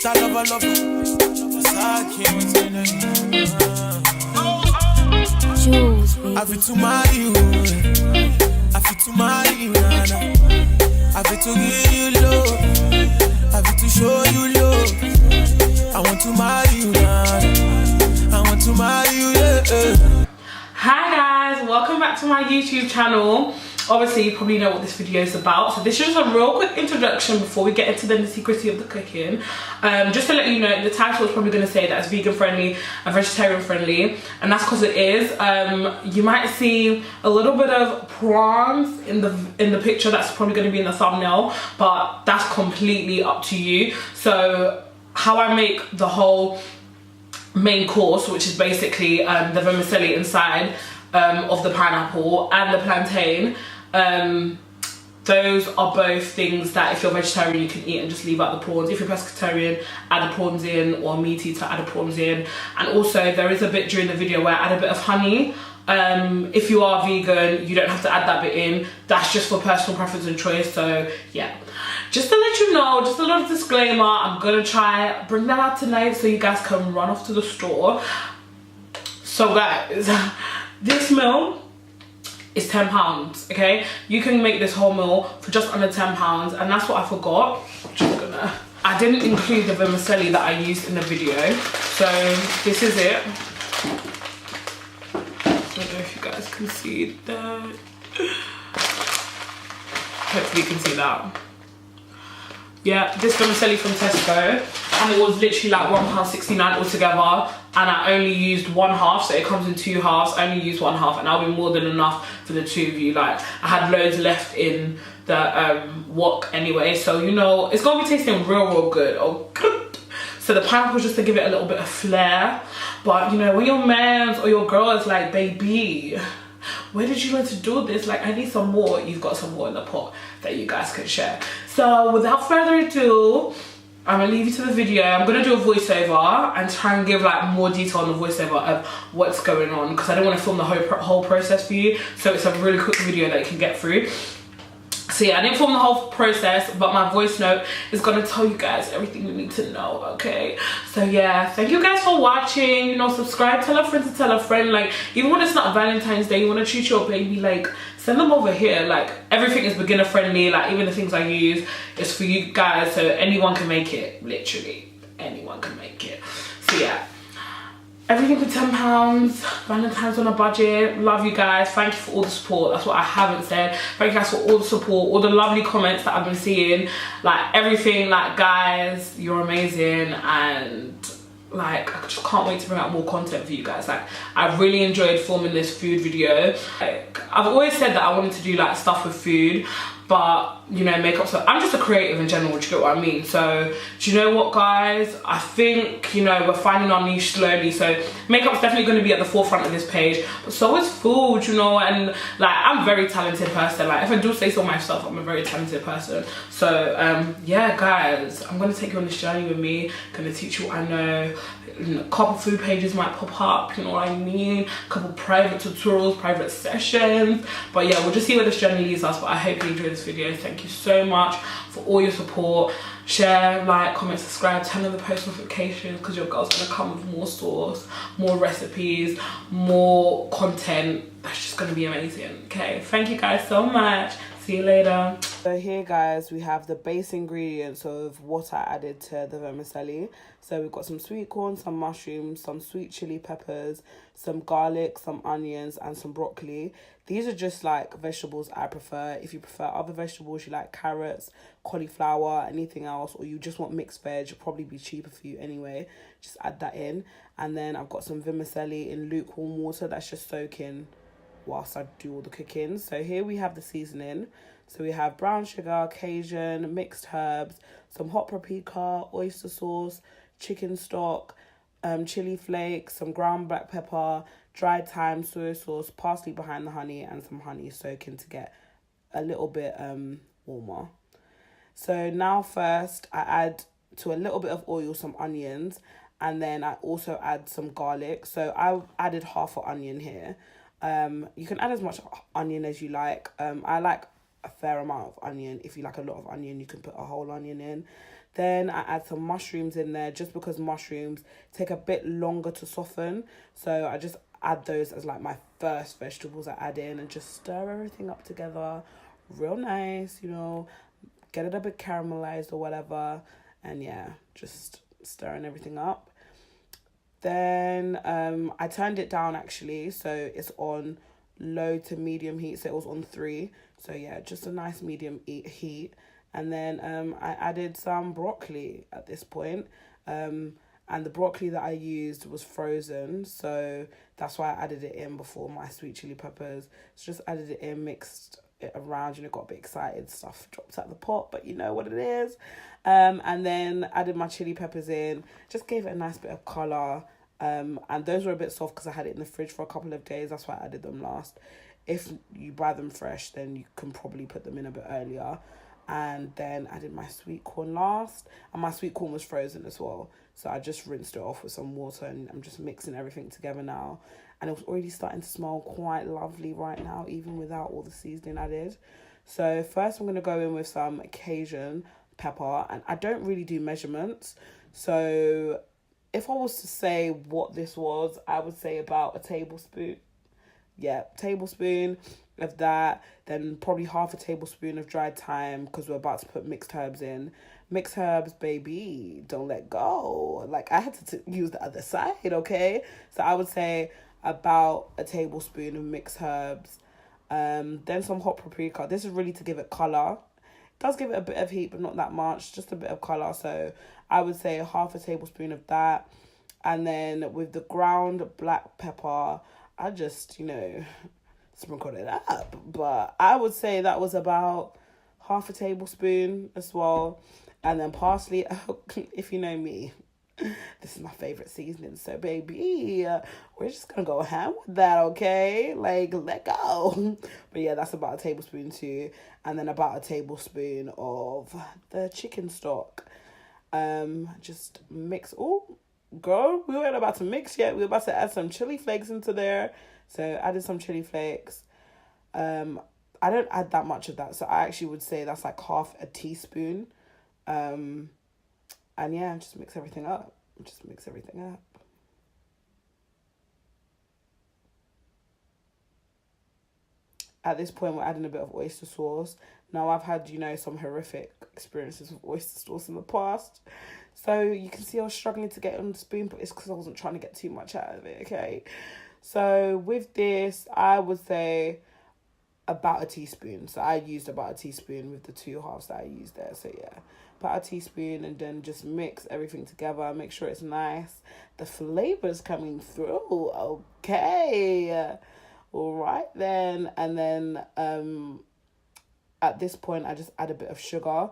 Jules, baby. I feel to marry you. I feel to marry you, Nana. I feel to give you love. I feel to show you love. I want to marry you, Nana. I want to marry you, yeah. Hi guys, welcome back to my YouTube channel. Obviously you probably know what this video is about, so this is just a real quick introduction before we get into the nitty-gritty of the cooking. Just to let you know, the title is probably going to say that it's vegan friendly and vegetarian friendly, and that's because it is. You might see a little bit of prawns in the picture that's probably going to be in the thumbnail, but that's completely up to you. So how I make the whole main course, which is basically the vermicelli inside of the pineapple and the plantain, those are both things that if you're vegetarian you can eat and just leave out the prawns. If you're pescatarian, add the prawns in, or meat eater, add the prawns in. And also there is a bit during the video where I add a bit of honey. If you are vegan, you don't have to add that bit in. That's just for personal preference and choice. So yeah, just to let you know, just a little disclaimer, I'm gonna try bring that out tonight so you guys can run off to the store. So guys, this meal is £10, okay? You can make this whole meal for just under £10, and that's what I forgot. I didn't include the vermicelli that I used in the video, so this is it. I don't know if you guys can see that. Hopefully you can see that. Yeah, this vermicelli from Tesco, and it was literally like £1.69 altogether, and I only used one half, so it comes in two halves. I only used one half, and that'll be more than enough for the two of you. Like, I had loads left in the wok anyway, so you know it's gonna be tasting real good. Oh good. So the pineapple just to give it a little bit of flair, but you know when your man or your girl is like, baby, where did you learn to do this? Like, I need some more. You've got some more in the pot that you guys can share. So without further ado, I'm gonna leave you to the video. I'm gonna do a voiceover and try and give like more detail on the voiceover of what's going on, because I don't want to film the whole process for you. So it's a really quick video that you can get through. So yeah, I didn't film the whole process, but my voice note is gonna tell you guys everything you need to know, okay? So yeah, thank you guys for watching. You know, subscribe, tell a friend to tell a friend. Like, even when it's not Valentine's Day, you wanna treat your baby, like, send them over here. Like, everything is beginner friendly. Like, even the things I use is for you guys, so anyone can make it. Literally, anyone can make it. So yeah. Everything for £10, Valentine's on a budget. Love you guys. Thank you for all the support. That's what I haven't said. Thank you guys for all the support, all the lovely comments that I've been seeing. Like, everything, like, guys, you're amazing, and like, I just can't wait to bring out more content for you guys. Like, I really enjoyed filming this food video. Like, I've always said that I wanted to do like stuff with food, but you know, makeup, so I'm just a creative in general, do you get what I mean? So do you know what, guys, I think, you know, we're finding our niche slowly. So makeup's definitely going to be at the forefront of this page, but so is food, you know. And like, I'm a very talented person. Like, if I do say so myself, I'm a very talented person. So yeah guys, I'm going to take you on this journey with me. Going to teach you what I know. A couple food pages might pop up, you know what I mean, a couple private tutorials, private sessions. But yeah, we'll just see where this journey leads us. But I hope you enjoyed this video. Thank you so much for all your support. Share, like, comment, subscribe, turn on the post notifications, because your girl's gonna come with more sauce, more recipes, more content. That's just gonna be amazing. Okay, thank you guys so much. See you later. So here, guys, we have the base ingredients of what I added to the vermicelli. So we've got some sweet corn, some mushrooms, some sweet chili peppers, some garlic, some onions, and some broccoli. These are just like vegetables I prefer. If you prefer other vegetables, you like carrots, cauliflower, anything else, or you just want mixed veg, it'll probably be cheaper for you anyway. Just add that in. And then I've got some vermicelli in lukewarm water that's just soaking whilst I do all the cooking. So here we have the seasoning. So we have brown sugar, Cajun, mixed herbs, some hot paprika, oyster sauce, chicken stock, chili flakes, some ground black pepper, dried thyme, soy sauce, parsley behind the honey, and some honey soaking to get a little bit warmer. So now first I add to a little bit of oil some onions, and then I also add some garlic. So I added half an onion here. You can add as much onion as you like. I like a fair amount of onion. If you like a lot of onion, you can put a whole onion in. Then I add some mushrooms in there, just because mushrooms take a bit longer to soften. So I just add those as like my first vegetables I add in, and just stir everything up together real nice, you know, get it a bit caramelized or whatever. And yeah, just stirring everything up. Then I turned it down actually, so it's on low to medium heat, so it was on 3. So yeah, just a nice medium heat. And then I added some broccoli at this point. And the broccoli that I used was frozen, so that's why I added it in before my sweet chili peppers. So just added it in, mixed it around, you know, got a bit excited, stuff dropped out the pot, but you know what it is. And then added my chili peppers in, just gave it a nice bit of colour. And those were a bit soft because I had it in the fridge for a couple of days, that's why I added them last. If you buy them fresh, then you can probably put them in a bit earlier. And then I did my sweet corn last, and my sweet corn was frozen as well, so I just rinsed it off with some water, and I'm just mixing everything together now. And it was already starting to smell quite lovely right now, even without all the seasoning added. So first I'm going to go in with some Cajun pepper, and I don't really do measurements, so if I was to say what this was, I would say about a tablespoon. Yeah, tablespoon of that, then probably half a tablespoon of dried thyme, because we're about to put mixed herbs in. Mixed herbs, baby, don't let go. Like, I had to use the other side, okay? So I would say about a tablespoon of mixed herbs. Then some hot paprika. This is really to give it colour. It does give it a bit of heat, but not that much, just a bit of colour. So I would say half a tablespoon of that. And then with the ground black pepper, I just, you know, sprinkled it up. But I would say that was about half a tablespoon as well. And then parsley, if you know me, this is my favourite seasoning. So, baby, we're just going to go ham with that, okay? Like, let go. But yeah, that's about a tablespoon too. And then about a tablespoon of the chicken stock. Just mix. Oh, girl, we weren't about to mix yet. We were about to add some chili flakes into there. So added some chili flakes. I don't add that much of that, so I actually would say that's like half a teaspoon. And yeah, just mix everything up. At this point, we're adding a bit of oyster sauce. Now, I've had, you know, some horrific experiences with oyster sauce in the past. So you can see I was struggling to get it on the spoon, but it's because I wasn't trying to get too much out of it, okay? So with this, I would say about a teaspoon. So I used about a teaspoon with the 2 halves that I used there. So yeah, about a teaspoon, and then just mix everything together. Make sure it's nice. The flavor's coming through, okay? All right then. And then at this point, I just add a bit of sugar.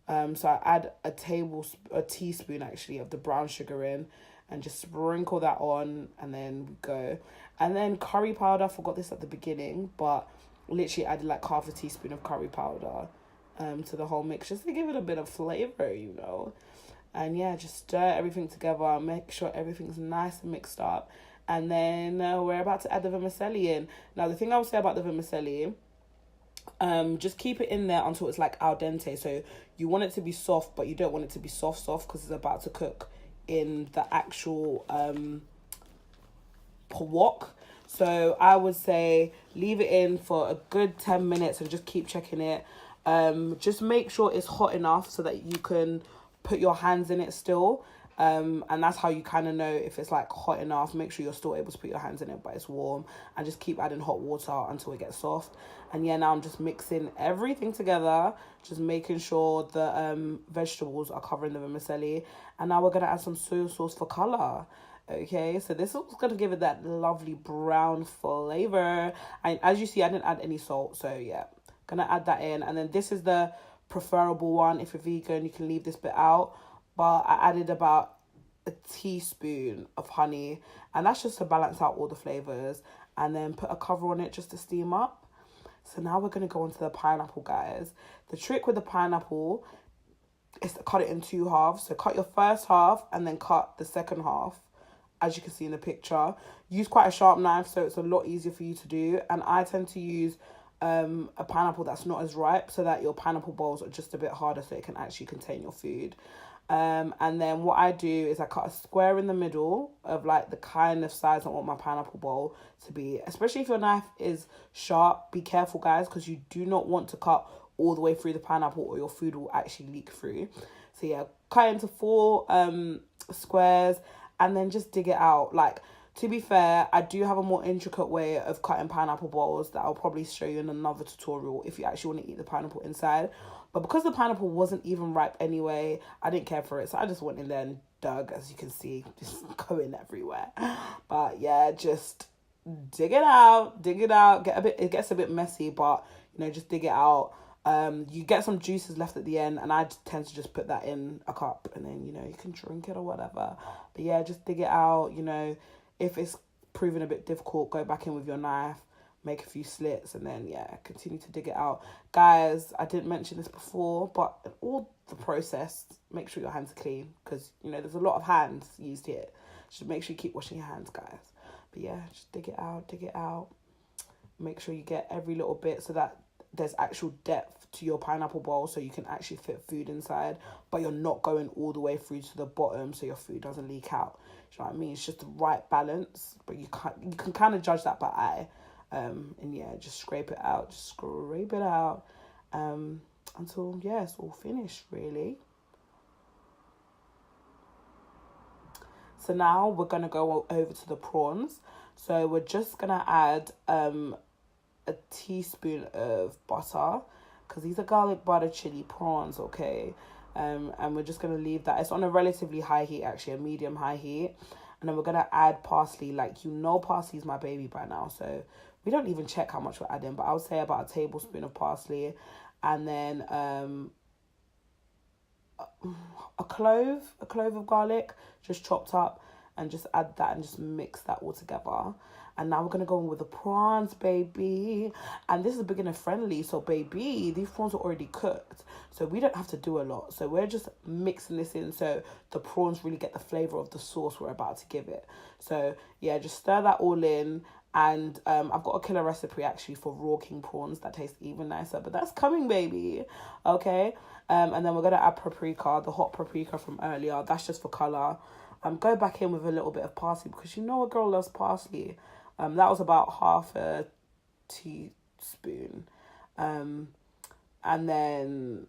So I add a teaspoon actually of the brown sugar in, and just sprinkle that on, and then we go. And then curry powder, I forgot this at the beginning, but literally added like half a teaspoon of curry powder to the whole mix, just to give it a bit of flavour, you know. And yeah, just stir everything together, make sure everything's nice and mixed up. And then we're about to add the vermicelli in. Now, the thing I would say about the vermicelli, just keep it in there until it's like al dente. So you want it to be soft, but you don't want it to be soft because it's about to cook in the actual wok. So I would say leave it in for a good 10 minutes and just keep checking it. Just make sure it's hot enough so that you can put your hands in it still. And that's how you kind of know if it's like hot enough. Make sure you're still able to put your hands in it, but it's warm. And just keep adding hot water until it gets soft. And yeah, now I'm just mixing everything together, just making sure the vegetables are covering the vermicelli. And now we're going to add some soy sauce for colour. Okay, so this is going to give it that lovely brown flavour. And as you see, I didn't add any salt. So yeah, going to add that in. And then this is the preferable one. If you're vegan, you can leave this bit out. But I added about a teaspoon of honey. And that's just to balance out all the flavours. And then put a cover on it just to steam up. So now we're going to go on to the pineapple, guys. The trick with the pineapple is to cut it in 2 halves. So cut your first half and then cut the second half, as you can see in the picture. Use quite a sharp knife so it's a lot easier for you to do. And I tend to use a pineapple that's not as ripe, so that your pineapple bowls are just a bit harder so it can actually contain your food. And then what I do is I cut a square in the middle of like the kind of size I want my pineapple bowl to be. Especially if your knife is sharp, be careful guys, because you do not want to cut all the way through the pineapple or your food will actually leak through. So yeah, cut into 4 squares and then just dig it out. Like, to be fair, I do have a more intricate way of cutting pineapple bowls that I'll probably show you in another tutorial if you actually want to eat the pineapple inside. But because the pineapple wasn't even ripe anyway, I didn't care for it. So I just went in there and dug, as you can see, just going everywhere. But yeah, just dig it out. It gets a bit messy, but you know, just dig it out. You get some juices left at the end, and I tend to just put that in a cup, and then, you know, you can drink it or whatever. But yeah, just dig it out. You know, if it's proving a bit difficult, go back in with your knife, make a few slits, and then yeah, continue to dig it out. Guys, I didn't mention this before, but in all the process, make sure your hands are clean, because you know there's a lot of hands used here. Just make sure you keep washing your hands, guys. But yeah, just dig it out. Make sure you get every little bit so that there's actual depth to your pineapple bowl, so you can actually fit food inside, but you're not going all the way through to the bottom so your food doesn't leak out. Do you know what I mean? It's just the right balance, but you can kind of judge that by eye. And yeah, just scrape it out until yeah, it's all finished really. So now we're gonna go over to the prawns. So we're just gonna add a teaspoon of butter, because these are garlic butter chili prawns, okay? And we're just going to leave that. It's on a relatively high heat, actually, a medium high heat. And then we're going to add parsley. Like, you know, parsley is my baby by now, so we don't even check how much we're adding, but I would say about a tablespoon of parsley. And then a clove of garlic, just chopped up, and just add that and just mix that all together. And now we're going to go in with the prawns, baby. And this is beginner friendly. So, baby, these prawns are already cooked. So, we don't have to do a lot. So, we're just mixing this in so the prawns really get the flavour of the sauce we're about to give it. So, yeah, just stir that all in. And I've got a killer recipe, actually, for raw king prawns that taste even nicer. But that's coming, baby. Okay? And then we're going to add paprika, the hot paprika from earlier. That's just for colour. Go back in with a little bit of parsley, because you know a girl loves parsley. That was about half a teaspoon. And then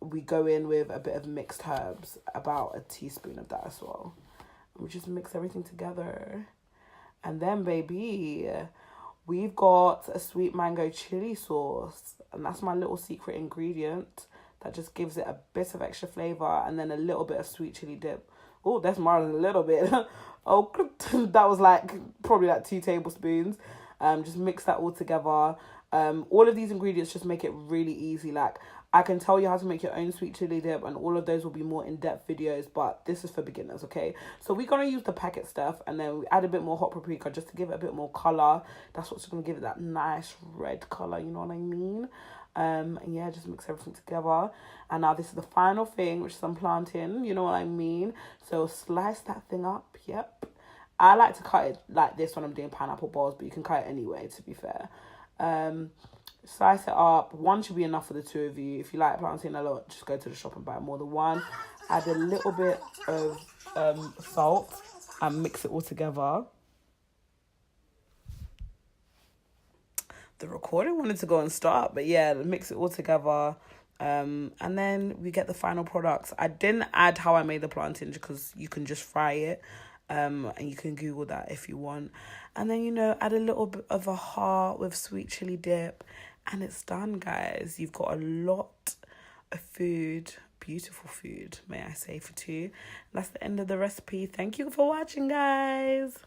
we go in with a bit of mixed herbs, about a teaspoon of that as well. We just mix everything together. And then, baby, we've got a sweet mango chili sauce. And that's my little secret ingredient that just gives it a bit of extra flavour, and then a little bit of sweet chili dip. Oh, that's more than a little bit. Oh, that was probably 2 tablespoons. Just mix that all together. All of these ingredients just make it really easy. Like, I can tell you how to make your own sweet chili dip, and all of those will be more in-depth videos, but this is for beginners, okay? So we're going to use the packet stuff, and then we add a bit more hot paprika just to give it a bit more colour. That's what's going to give it that nice red colour, you know what I mean? And yeah, just mix everything together. And now this is the final thing, which is some plantain, you know what I mean? So slice that thing up. Yep, I like to cut it like this when I'm doing pineapple balls, but you can cut it anyway, to be fair. Slice it up. 1 should be enough for the 2 of you. If you like plantain a lot, just go to the shop and buy more than 1. Add a little bit of salt and mix it all together. The recording wanted to go and start, but yeah, mix it all together. And then we get the final products. I didn't add how I made the plantain because you can just fry it. And you can Google that if you want. And then, you know, add a little bit of a heart with sweet chili dip. And it's done, guys. You've got a lot of food. Beautiful food, may I say, for 2. That's the end of the recipe. Thank you for watching, guys.